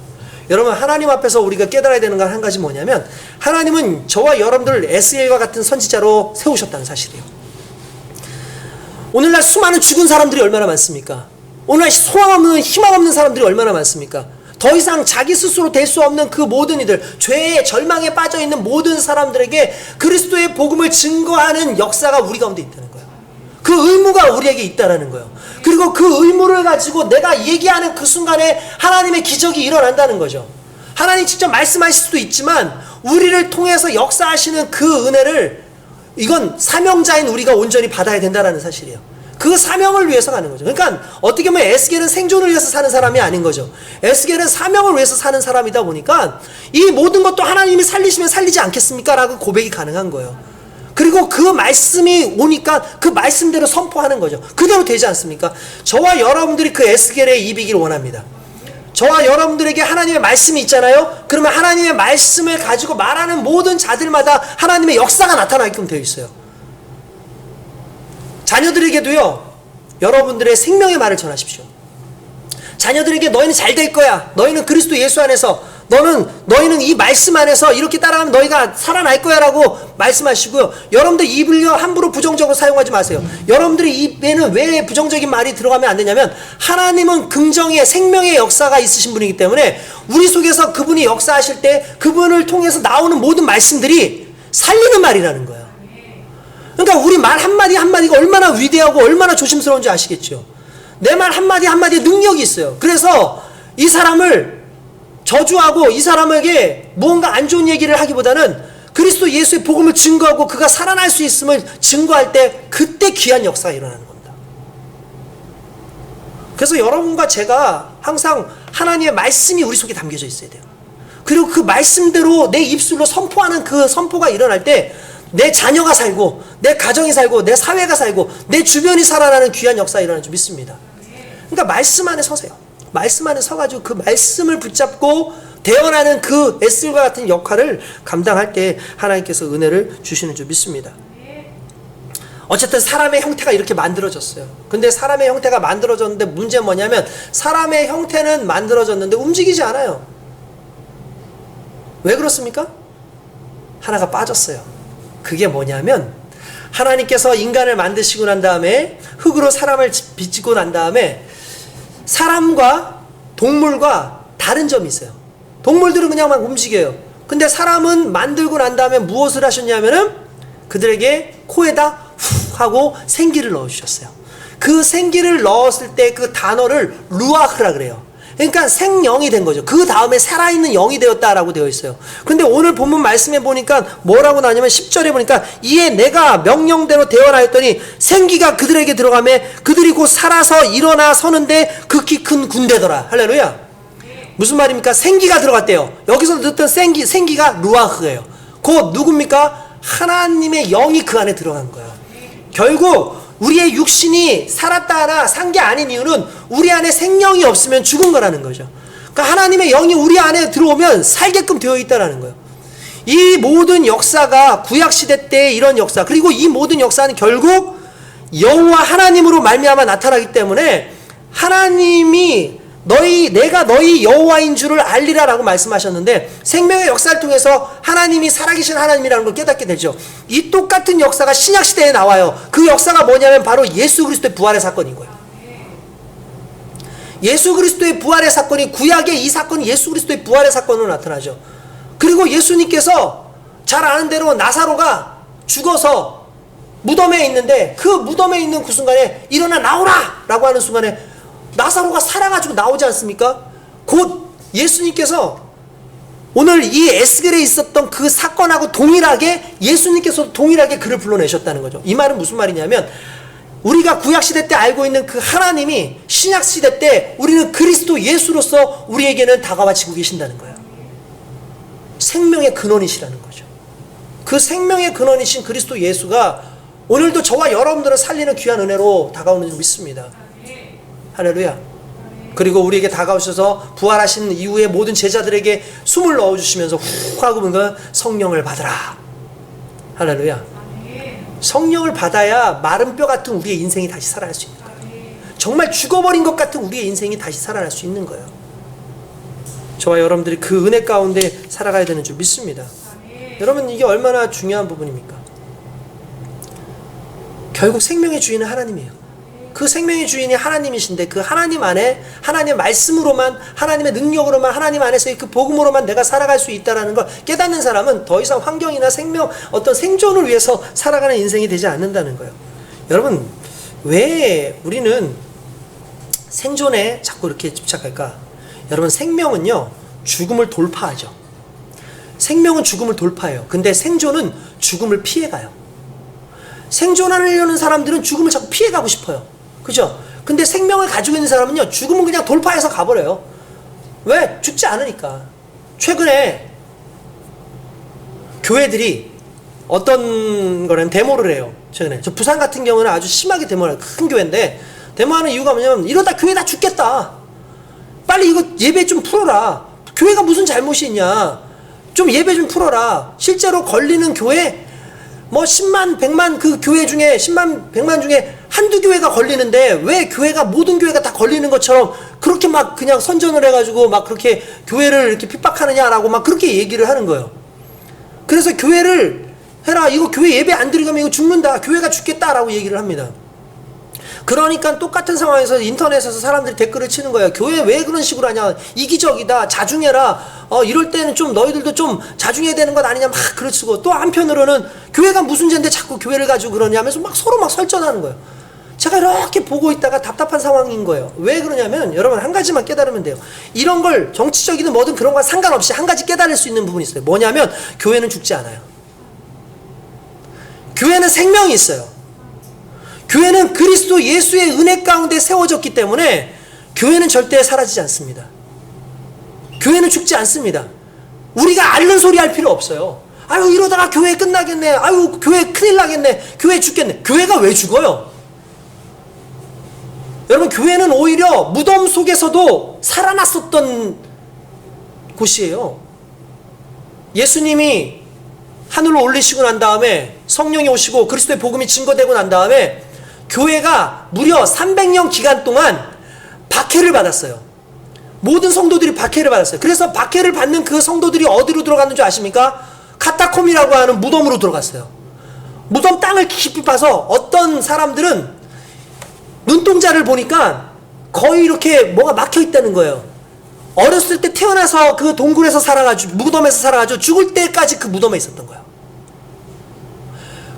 여러분, 하나님 앞에서 우리가 깨달아야 되는 건 한 가지 뭐냐면 하나님은 저와 여러분들을 에스겔과 같은 선지자로 세우셨다는 사실이에요. 오늘날 수많은 죽은 사람들이 얼마나 많습니까? 오늘날 소망 없는 희망 없는 사람들이 얼마나 많습니까? 더 이상 자기 스스로 될 수 없는 그 모든 이들, 죄의 절망에 빠져있는 모든 사람들에게 그리스도의 복음을 증거하는 역사가 우리 가운데 있다는 거예요. 그 의무가 우리에게 있다는 거예요. 그리고 그 의무를 가지고 내가 얘기하는 그 순간에 하나님의 기적이 일어난다는 거죠. 하나님 직접 말씀하실 수도 있지만 우리를 통해서 역사하시는 그 은혜를 이건 사명자인 우리가 온전히 받아야 된다는 사실이에요. 그 사명을 위해서 가는 거죠. 그러니까 어떻게 보면 에스겔은 생존을 위해서 사는 사람이 아닌 거죠. 에스겔은 사명을 위해서 사는 사람이다 보니까 이 모든 것도 하나님이 살리시면 살리지 않겠습니까? 라고 고백이 가능한 거예요. 그리고 그 말씀이 오니까 그 말씀대로 선포하는 거죠. 그대로 되지 않습니까? 저와 여러분들이 그 에스겔의 입이기를 원합니다. 저와 여러분들에게 하나님의 말씀이 있잖아요. 그러면 하나님의 말씀을 가지고 말하는 모든 자들마다 하나님의 역사가 나타나게끔 되어 있어요. 자녀들에게도요, 여러분들의 생명의 말을 전하십시오. 자녀들에게 너희는 잘 될 거야. 너희는 그리스도 예수 안에서 너희는 이 말씀 안에서 이렇게 따라가면 너희가 살아날 거야 라고 말씀하시고요. 여러분들 입을요 함부로 부정적으로 사용하지 마세요. 여러분들의 입에는 왜 부정적인 말이 들어가면 안 되냐면 하나님은 긍정의 생명의 역사가 있으신 분이기 때문에 우리 속에서 그분이 역사하실 때 그분을 통해서 나오는 모든 말씀들이 살리는 말이라는 거예요. 그러니까 우리 말 한마디 한마디가 얼마나 위대하고 얼마나 조심스러운지 아시겠죠? 내 말 한마디 한마디에 능력이 있어요. 그래서 이 사람을 저주하고 이 사람에게 무언가 안 좋은 얘기를 하기보다는 그리스도 예수의 복음을 증거하고 그가 살아날 수 있음을 증거할 때 그때 귀한 역사가 일어나는 겁니다. 그래서 여러분과 제가 항상 하나님의 말씀이 우리 속에 담겨져 있어야 돼요. 그리고 그 말씀대로 내 입술로 선포하는 그 선포가 일어날 때 내 자녀가 살고 내 가정이 살고 내 사회가 살고 내 주변이 살아나는 귀한 역사가 일어나는 줄 믿습니다. 그러니까 말씀 안에 서세요. 말씀 안에 서가지고 그 말씀을 붙잡고 대언하는 그 에스겔과 같은 역할을 감당할 때 하나님께서 은혜를 주시는 줄 믿습니다. 어쨌든 사람의 형태가 이렇게 만들어졌어요. 근데 사람의 형태가 만들어졌는데 문제는 뭐냐면 사람의 형태는 만들어졌는데 움직이지 않아요. 왜 그렇습니까? 하나가 빠졌어요. 그게 뭐냐면 하나님께서 인간을 만드시고 난 다음에 흙으로 사람을 빚고 난 다음에 사람과 동물과 다른 점이 있어요. 동물들은 그냥 막 움직여요. 근데 사람은 만들고 난 다음에 무엇을 하셨냐면은 그들에게 코에다 후 하고 생기를 넣어주셨어요. 그 생기를 넣었을 때 그 단어를 루아흐라 그래요. 그러니까 생영이 된 거죠. 그 다음에 살아있는 영이 되었다라고 되어 있어요. 근데 오늘 본문 말씀에 보니까 뭐라고 나냐면 10절에 보니까 이에 내가 명령대로 대언하였더니 생기가 그들에게 들어가매 그들이 곧 살아서 일어나 서는데 극히 큰 군대더라. 할렐루야. 무슨 말입니까? 생기가 들어갔대요. 여기서 듣던 생기가 루아흐예요. 곧 누굽니까? 하나님의 영이 그 안에 들어간 거예요. 결국 우리의 육신이 살았다 하나 산 게 아닌 이유는 우리 안에 생명이 없으면 죽은 거라는 거죠. 그러니까 하나님의 영이 우리 안에 들어오면 살게끔 되어 있다는 거예요. 이 모든 역사가 구약시대 때의 이런 역사, 그리고 이 모든 역사는 결국 여호와 하나님으로 말미암아 나타나기 때문에 하나님이 내가 너희 여호와인 줄을 알리라 라고 말씀하셨는데 생명의 역사를 통해서 하나님이 살아계신 하나님이라는 걸 깨닫게 되죠. 이 똑같은 역사가 신약시대에 나와요. 그 역사가 뭐냐면 바로 예수 그리스도의 부활의 사건인 거예요. 예수 그리스도의 부활의 사건이 구약의 이 사건이 예수 그리스도의 부활의 사건으로 나타나죠. 그리고 예수님께서 잘 아는 대로 나사로가 죽어서 무덤에 있는데 그 무덤에 있는 그 순간에 일어나 나오라 라고 하는 순간에 나사로가 살아가지고 나오지 않습니까? 곧 예수님께서 오늘 이 에스겔에 있었던 그 사건하고 동일하게 예수님께서 동일하게 그를 불러내셨다는 거죠. 이 말은 무슨 말이냐면 우리가 구약시대 때 알고 있는 그 하나님이 신약시대 때 우리는 그리스도 예수로서 우리에게는 다가와지고 계신다는 거예요. 생명의 근원이시라는 거죠. 그 생명의 근원이신 그리스도 예수가 오늘도 저와 여러분들을 살리는 귀한 은혜로 다가오는 줄 믿습니다. 할렐루야. 그리고 우리에게 다가오셔서 부활하신 이후에 모든 제자들에게 숨을 넣어주시면서 훅 하고 뭔가 성령을 받으라. 할렐루야. 성령을 받아야 마른 뼈 같은 우리의 인생이 다시 살아날 수 있는 거예요. 정말 죽어버린 것 같은 우리의 인생이 다시 살아날 수 있는 거예요. 저와 여러분들이 그 은혜 가운데 살아가야 되는 줄 믿습니다. 여러분, 이게 얼마나 중요한 부분입니까? 결국 생명의 주인은 하나님이에요. 그 생명의 주인이 하나님이신데 그 하나님 안에 하나님의 말씀으로만, 하나님의 능력으로만, 하나님 안에서의 그 복음으로만 내가 살아갈 수 있다는 걸 깨닫는 사람은 더 이상 환경이나 생명, 어떤 생존을 위해서 살아가는 인생이 되지 않는다는 거예요. 여러분, 왜 우리는 생존에 자꾸 이렇게 집착할까? 여러분, 생명은요 죽음을 돌파하죠. 생명은 죽음을 돌파해요. 근데 생존은 죽음을 피해가요. 생존하려는 사람들은 죽음을 자꾸 피해가고 싶어요. 그죠? 근데 생명을 가지고 있는 사람은요 죽음은 그냥 돌파해서 가버려요. 왜? 죽지 않으니까. 최근에 교회들이 어떤 거는 데모를 해요. 최근에 저 부산 같은 경우는 아주 심하게 데모를 해요. 큰 교회인데 데모하는 이유가 뭐냐면 이러다 교회 다 죽겠다. 빨리 이거 예배 좀 풀어라. 교회가 무슨 잘못이 있냐. 좀 예배 좀 풀어라. 실제로 걸리는 교회 뭐 10만 100만 그 교회 중에 10만 100만 중에 한두 교회가 걸리는데 왜 교회가 모든 교회가 다 걸리는 것처럼 그렇게 막 그냥 선전을 해가지고 막 그렇게 교회를 이렇게 핍박하느냐라고 막 그렇게 얘기를 하는 거예요. 그래서 교회를 해라. 이거 교회 예배 안 드리면 이거 죽는다. 교회가 죽겠다라고 얘기를 합니다. 그러니까 똑같은 상황에서 인터넷에서 사람들이 댓글을 치는 거예요. 교회 왜 그런 식으로 하냐. 이기적이다. 자중해라. 이럴 때는 좀 너희들도 좀 자중해야 되는 것 아니냐. 막 그러치고 또 한편으로는 교회가 무슨 죄인데 자꾸 교회를 가지고 그러냐면서 막 서로 막 설전하는 거예요. 제가 이렇게 보고 있다가 답답한 상황인 거예요. 왜 그러냐면 여러분 한 가지만 깨달으면 돼요. 이런 걸 정치적이든 뭐든 그런 거 상관없이 한 가지 깨달을 수 있는 부분이 있어요. 뭐냐면 교회는 죽지 않아요. 교회는 생명이 있어요. 교회는 그리스도 예수의 은혜 가운데 세워졌기 때문에 교회는 절대 사라지지 않습니다. 교회는 죽지 않습니다. 우리가 앓는 소리 할 필요 없어요. 아유 이러다가 교회 끝나겠네. 아유 교회 큰일 나겠네. 교회 죽겠네. 교회가 왜 죽어요? 여러분 교회는 오히려 무덤 속에서도 살아났었던 곳이에요. 예수님이 하늘로 올리시고 난 다음에 성령이 오시고 그리스도의 복음이 증거되고 난 다음에 교회가 무려 300년 기간 동안 박해를 받았어요. 모든 성도들이 박해를 받았어요. 그래서 박해를 받는 그 성도들이 어디로 들어갔는 줄 아십니까? 카타콤이라고 하는 무덤으로 들어갔어요. 무덤 땅을 깊이 파서 어떤 사람들은 눈동자를 보니까 거의 이렇게 뭐가 막혀 있다는 거예요. 어렸을 때 태어나서 그 동굴에서 살아가지고 무덤에서 살아가지고 죽을 때까지 그 무덤에 있었던 거예요.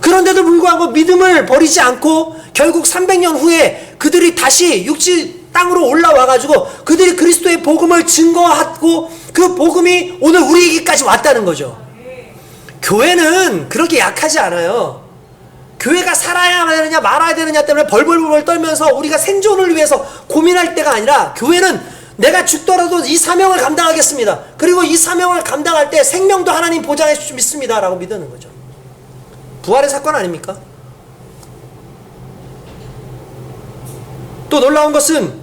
그런데도 불구하고 믿음을 버리지 않고 결국 300년 후에 그들이 다시 육지 땅으로 올라와가지고 그들이 그리스도의 복음을 증거하고 그 복음이 오늘 우리에게까지 왔다는 거죠. 교회는 그렇게 약하지 않아요. 교회가 살아야 되느냐 말아야 되느냐 때문에 벌벌벌 떨면서 우리가 생존을 위해서 고민할 때가 아니라 교회는 내가 죽더라도 이 사명을 감당하겠습니다. 그리고 이 사명을 감당할 때 생명도 하나님 보장해 주시 믿습니다 라고 믿는 거죠. 부활의 사건 아닙니까? 또 놀라운 것은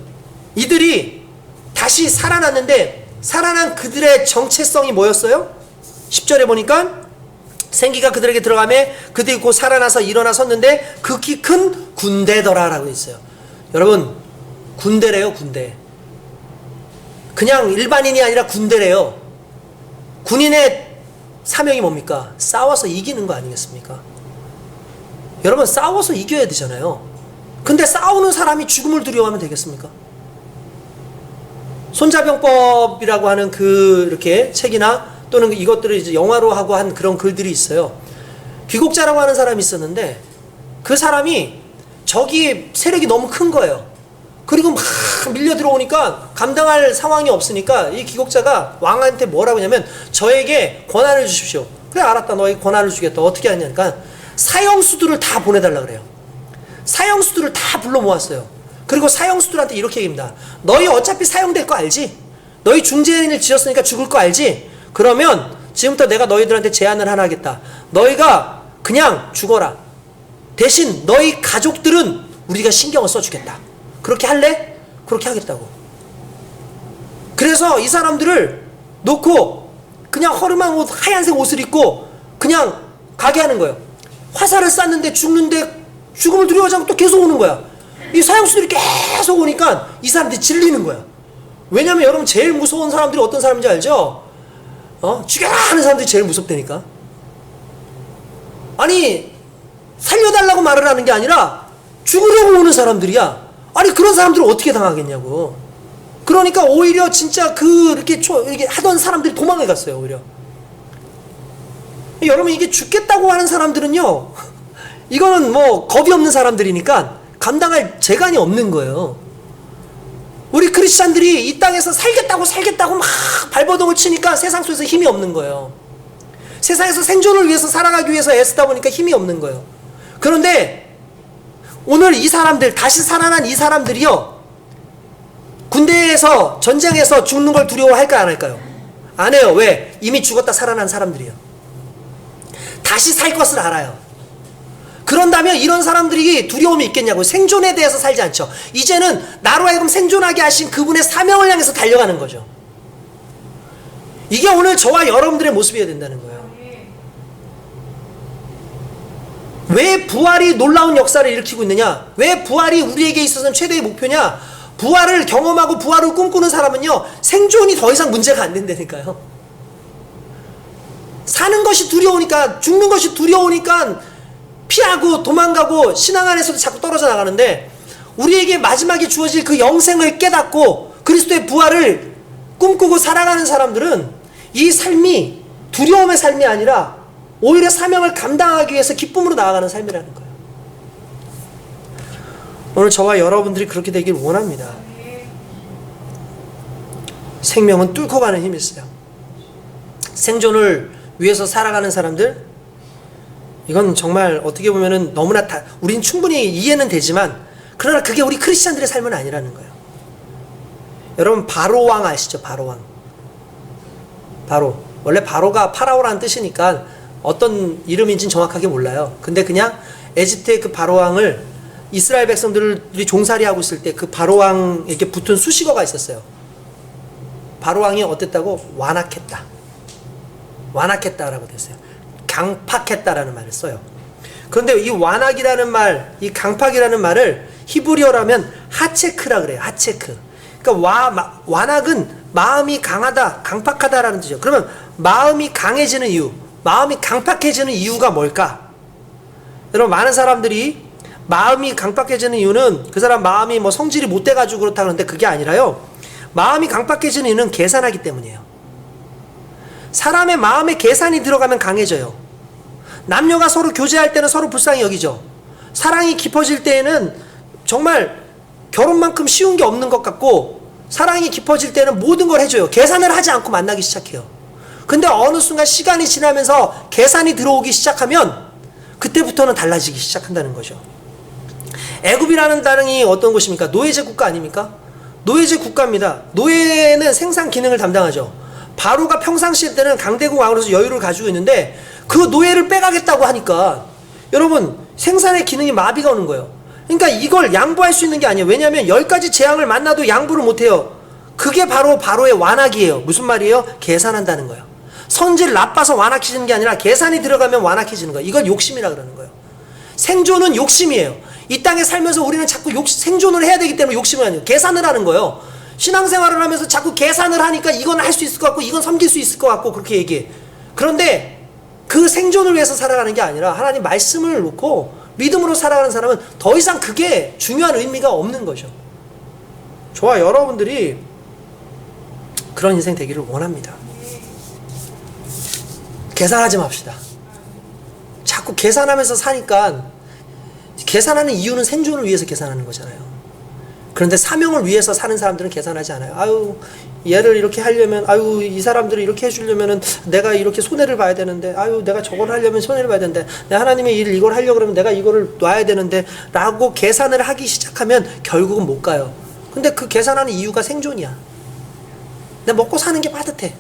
이들이 다시 살아났는데 살아난 그들의 정체성이 뭐였어요? 10절에 보니까 생기가 그들에게 들어가매 그들이 곧 살아나서 일어나 섰는데 극히 큰 군대더라라고 있어요. 여러분 군대래요. 군대. 그냥 일반인이 아니라 군대래요. 군인의 사명이 뭡니까? 싸워서 이기는 거 아니겠습니까? 여러분 싸워서 이겨야 되잖아요. 근데 싸우는 사람이 죽음을 두려워하면 되겠습니까? 손자병법이라고 하는 그 이렇게 책이나 또는 이것들을 이제 영화로 하고 한 그런 글들이 있어요. 귀국자라고 하는 사람이 있었는데 그 사람이 적이 세력이 너무 큰 거예요. 그리고 막 밀려 들어오니까 감당할 상황이 없으니까 이 기곡자가 왕한테 뭐라고 하냐면 저에게 권한을 주십시오. 그래 알았다 너에게 권한을 주겠다. 어떻게 하냐니까 사형수들을 다 보내달라 그래요. 사형수들을 다 불러 모았어요. 그리고 사형수들한테 이렇게 얘기합니다. 너희 어차피 사형될 거 알지? 너희 중재인을 지었으니까 죽을 거 알지? 그러면 지금부터 내가 너희들한테 제안을 하나 하겠다. 너희가 그냥 죽어라. 대신 너희 가족들은 우리가 신경을 써주겠다. 그렇게 할래? 그렇게 하겠다고. 그래서 이 사람들을 놓고 그냥 허름한 옷, 하얀색 옷을 입고 그냥 가게 하는 거예요. 화살을 쐈는데 죽는데 죽음을 두려워하지 않고 또 계속 오는 거야. 이 사형수들이 계속 오니까 이 사람들이 질리는 거야. 왜냐면 여러분 제일 무서운 사람들이 어떤 사람인지 알죠? 죽여라 하는 사람들이 제일 무섭다니까. 아니 살려달라고 말을 하는 게 아니라 죽으려고 오는 사람들이야. 아니 그런 사람들은 어떻게 당하겠냐고. 그러니까 오히려 진짜 이렇게 하던 사람들이 도망을 갔어요. 오히려. 여러분 이게 죽겠다고 하는 사람들은요, 이거는 뭐 겁이 없는 사람들이니까 감당할 재간이 없는 거예요. 우리 크리스찬들이 이 땅에서 살겠다고 막 발버둥을 치니까 세상 속에서 힘이 없는 거예요. 세상에서 생존을 위해서 살아가기 위해서 애쓰다 보니까 힘이 없는 거예요. 그런데 오늘 이 사람들, 다시 살아난 이 사람들이요, 군대에서 전쟁에서 죽는 걸 두려워할까요 안 할까요? 안 해요. 왜? 이미 죽었다 살아난 사람들이요. 다시 살 것을 알아요. 그런다면 이런 사람들이 두려움이 있겠냐고요. 생존에 대해서 살지 않죠. 이제는 나로 하여금 생존하게 하신 그분의 사명을 향해서 달려가는 거죠. 이게 오늘 저와 여러분들의 모습이어야 된다는 거예요. 왜 부활이 놀라운 역사를 일으키고 있느냐? 왜 부활이 우리에게 있어서는 최대의 목표냐? 부활을 경험하고 부활을 꿈꾸는 사람은요, 생존이 더 이상 문제가 안 된다니까요. 사는 것이 두려우니까, 죽는 것이 두려우니까 피하고 도망가고 신앙 안에서도 자꾸 떨어져 나가는데, 우리에게 마지막에 주어질 그 영생을 깨닫고 그리스도의 부활을 꿈꾸고 살아가는 사람들은 이 삶이 두려움의 삶이 아니라 오히려 사명을 감당하기 위해서 기쁨으로 나아가는 삶이라는 거예요. 오늘 저와 여러분들이 그렇게 되길 원합니다. 생명은 뚫고 가는 힘이 있어요. 생존을 위해서 살아가는 사람들, 이건 정말 어떻게 보면은 너무나 우린 충분히 이해는 되지만, 그러나 그게 우리 크리스찬들의 삶은 아니라는 거예요. 여러분 바로왕 아시죠? 바로왕. 바로. 원래 바로가 파라오라는 뜻이니까 어떤 이름인지는 정확하게 몰라요. 근데 그냥 에집트의 그 바로왕을 이스라엘 백성들이 종살이 하고 있을 때 그 바로왕에게 붙은 수식어가 있었어요. 바로왕이 어땠다고? 완악했다. 완악했다라고 됐어요. 강팍했다라는 말을 써요. 그런데 이 완악이라는 말, 이 강팍이라는 말을 히브리어라면 하체크라 그래요. 하체크. 그러니까 완악은 마음이 강하다, 강팍하다라는 뜻이죠. 그러면 마음이 강해지는 이유, 마음이 강팍해지는 이유가 뭘까? 여러분 많은 사람들이 마음이 강팍해지는 이유는 그 사람 마음이 뭐 성질이 못 돼가지고 그렇다 그러는데 그게 아니라요. 마음이 강팍해지는 이유는 계산하기 때문이에요. 사람의 마음에 계산이 들어가면 강해져요. 남녀가 서로 교제할 때는 서로 불쌍히 여기죠. 사랑이 깊어질 때에는 정말 결혼만큼 쉬운 게 없는 것 같고, 사랑이 깊어질 때는 모든 걸 해줘요. 계산을 하지 않고 만나기 시작해요. 근데 어느 순간 시간이 지나면서 계산이 들어오기 시작하면 그때부터는 달라지기 시작한다는 거죠. 애굽이라는 땅이 어떤 곳입니까? 노예제 국가 아닙니까? 노예제 국가입니다. 노예는 생산 기능을 담당하죠. 바로가 평상시 때는 강대국 왕으로서 여유를 가지고 있는데 그 노예를 빼가겠다고 하니까 여러분 생산의 기능이 마비가 오는 거예요. 그러니까 이걸 양보할 수 있는 게 아니에요. 왜냐하면 10가지 재앙을 만나도 양보를 못해요. 그게 바로 바로의 완악이에요. 무슨 말이에요? 계산한다는 거예요. 성질 나빠서 완악해지는 게 아니라 계산이 들어가면 완악해지는 거예요. 이걸 욕심이라 그러는 거예요. 생존은 욕심이에요. 이 땅에 살면서 우리는 자꾸 생존을 해야 되기 때문에 욕심을 하는 거예요. 계산을 하는 거예요. 신앙생활을 하면서 자꾸 계산을 하니까 이건 할 수 있을 것 같고 이건 섬길 수 있을 것 같고 그렇게 얘기해. 그런데 그 생존을 위해서 살아가는 게 아니라 하나님 말씀을 놓고 믿음으로 살아가는 사람은 더 이상 그게 중요한 의미가 없는 거죠. 저와 여러분들이 그런 인생 되기를 원합니다. 계산하지 맙시다. 자꾸 계산하면서 사니까, 계산하는 이유는 생존을 위해서 계산하는 거잖아요. 그런데 사명을 위해서 사는 사람들은 계산하지 않아요. 아유, 얘를 이렇게 하려면, 아유, 이 사람들을 이렇게 해주려면은 내가 이렇게 손해를 봐야 되는데, 아유, 내가 저걸 하려면 손해를 봐야 되는데, 내 하나님의 일을 이걸 하려고 그러면 내가 이거를 놔야 되는데, 라고 계산을 하기 시작하면 결국은 못 가요. 근데 그 계산하는 이유가 생존이야. 내가 먹고 사는 게 빠듯해.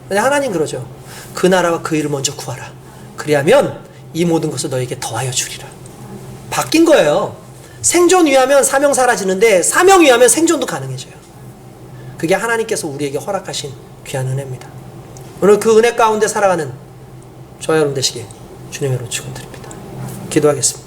근데 하나님 그러죠. 그 나라와 그 일을 먼저 구하라. 그리하면 이 모든 것을 너에게 더하여 주리라. 바뀐 거예요. 생존 위하면 사명 사라지는데 사명 위하면 생존도 가능해져요. 그게 하나님께서 우리에게 허락하신 귀한 은혜입니다. 오늘 그 은혜 가운데 살아가는 저와 여러분 되시길 주님의 이름으로 축원드립니다. 기도하겠습니다.